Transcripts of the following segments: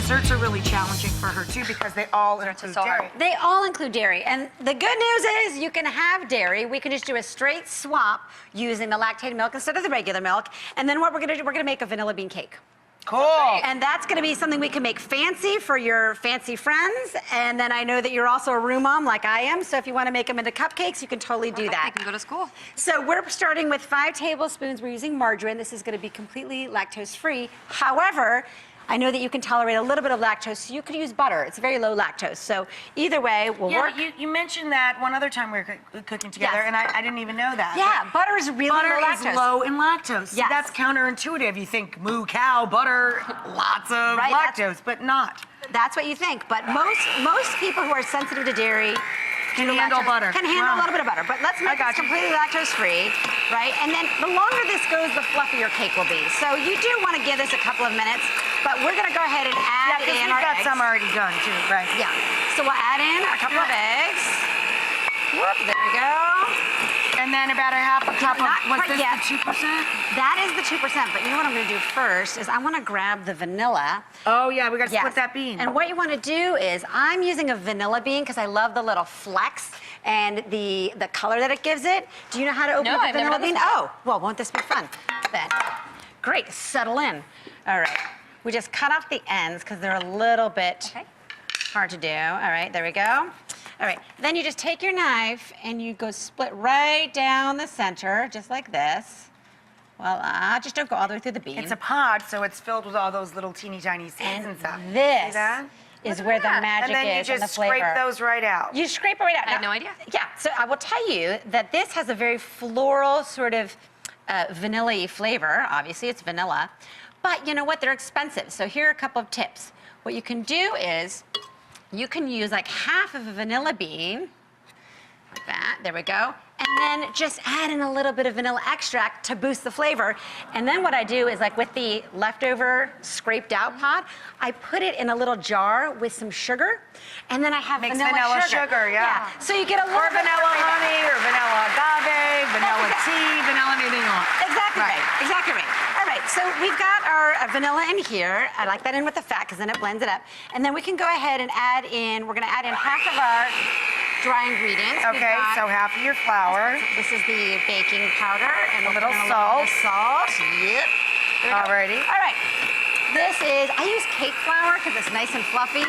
desserts are really challenging for her too because they all include dairy. They all include dairy. And the good news is you can have dairy. We can just do a straight swap using the lactated milk instead of the regular milk. And then what we're gonna do, we're gonna make a vanilla bean cake. Cool. And that's gonna be something we can make fancy for your fancy friends. And then I know that you're also a room mom like I am, so if you wanna make them into cupcakes, you can totally do that. You can go to school. So we're starting with 5 tablespoons. We're using margarine. This is gonna be completely lactose-free. However, I know that you can tolerate a little bit of lactose, so you could use butter. It's very low lactose. So either way will work. Yeah, you mentioned that one other time we were cooking together, Yes. and I didn't even know that. Yeah, butter is really Butter low lactose. is low in lactose. See, Yes. that's counterintuitive. You think moo cow, butter, lots of Right, lactose, but not. That's what you think. But most people who are sensitive to dairy Can handle butter. Can handle Wow. a little bit of butter. But let's make got this you. completely lactose-free, right? And then the longer this goes, the fluffier your cake will be. So you do want to give this a couple of minutes, but we're going to go ahead and add because in we've our got eggs. some already done too, right? Yeah. So we'll add in a couple of eggs. Whoop, there we go. And then about a half a cup of, Not what's quite this, yet. the 2%? That is the 2%, but you know what I'm going to do first is I want to grab the vanilla. Oh yeah, we got to Yes. split that bean. And what you want to do is I'm using a vanilla bean because I love the little flecks and the color that it gives it. Do you know how to open No, up a I've never vanilla done this bean? before. Oh, well, won't this be fun? Then, great, settle in. All right, we just cut off the ends because they're a little bit hard to do. All right, there we go. All right, then you just take your knife and you go split right down the center, just like this. Voila, just don't go all the way through the bean. It's a pod, so it's filled with all those little teeny tiny seeds and stuff. This See that? is where the magic And then you is and the just flavor. scrape those right out. You scrape it right out. I had no idea. Yeah, so I will tell you that this has a very floral sort of vanilla-y flavor. Obviously, it's vanilla. But you know what? They're expensive. So here are a couple of tips. What you can do is you can use like half of a vanilla bean, like that. There we go. And then just add in a little bit of vanilla extract to boost the flavor. And then what I do is like with the leftover scraped out pod, I put it in a little jar with some sugar. And then I have Makes vanilla sugar, yeah. So you get a little Or bit of vanilla flavor. honey, or vanilla agave, vanilla tea, vanilla anything you want. Exactly right. Exactly right. All right, so we've got our vanilla in here. I like that in with the fat because then it blends it up. And then we can go ahead and add in, we're gonna add in half of our dry ingredients. We've Okay, got- so half of your flour. This is the baking powder and A little salt. Salt. Yep. There we go. Alrighty. All right. This is, I use cake flour because it's nice and fluffy.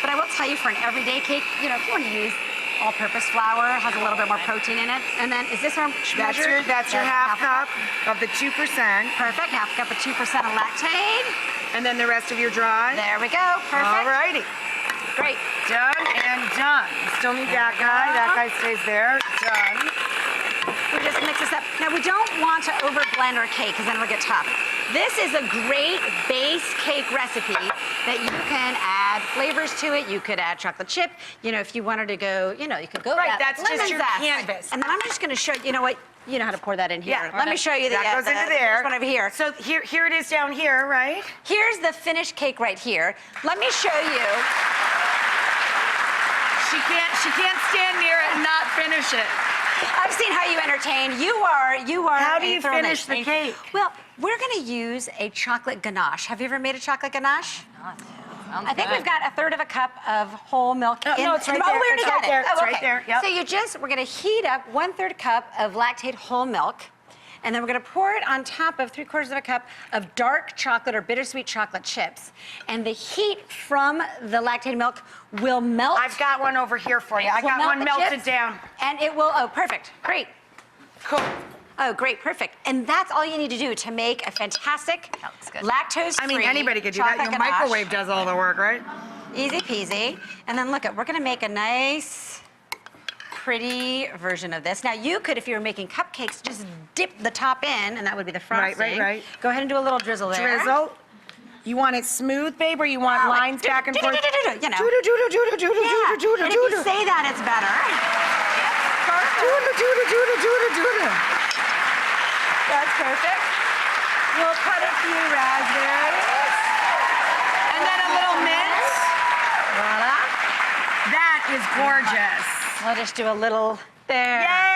But I will tell you for an everyday cake, you know, if you want to use all-purpose flour, it has a little bit more protein in it. And then is this our measure? That's your half cup of the 2%. Perfect. Half cup of 2% of lactate. And then the rest of your dry. There we go. Perfect. Alrighty. Great. Done and done. Still need that guy. That guy stays there. Done. We just mix this up. Now, we don't want to over-blend our cake because then it'll get tough. This is a great base cake recipe that you can add flavors to it. You could add chocolate chip. You know, if you wanted to go, you know, you could go Right, that that's just lemon your zest. canvas. And then I'm just going to show you know what? You know how to pour that in here. Yeah, Let me show you that goes into there. This one over here. So here it is down here, right? Here's the finished cake right here. Let me show you. She can't stand near it and not finish it. I've seen how you entertain. You are. How do a you thorough finish the knight. cake? Well, we're going to use a chocolate ganache. Have you ever made a chocolate ganache? I think we've got 1/3 of a cup of whole milk. No, it's right oh, there. we already It's got right it. there. Oh, It's right okay. there. Yep. So we're going to heat up 1/3 cup of lactate whole milk. And then we're going to pour it on top of 3/4 of a cup of dark chocolate or bittersweet chocolate chips. And the heat from the lactated milk will melt. I've got one over here for you. I will got melt one the melted chips, down. And it will, oh, perfect. Great. Cool. Oh, great, perfect. And that's all you need to do to make a fantastic looks good. lactose-free I mean, anybody could do that. Your chocolate microwave ganache. does all the work, right? Easy peasy. And then look, we're gonna make a nice, pretty version of this. Now you could, if you were making cupcakes, just dip the top in, and that would be the frosting. Right. Go ahead and do a little drizzle there. Drizzle. You want it smooth, babe, or you want Like, lines back and forth? You know. Yeah. And if you say that, it's better. That's perfect. We'll cut a few raspberries. And then a little mint. Voila. That is gorgeous. We'll just do a little there. Yay!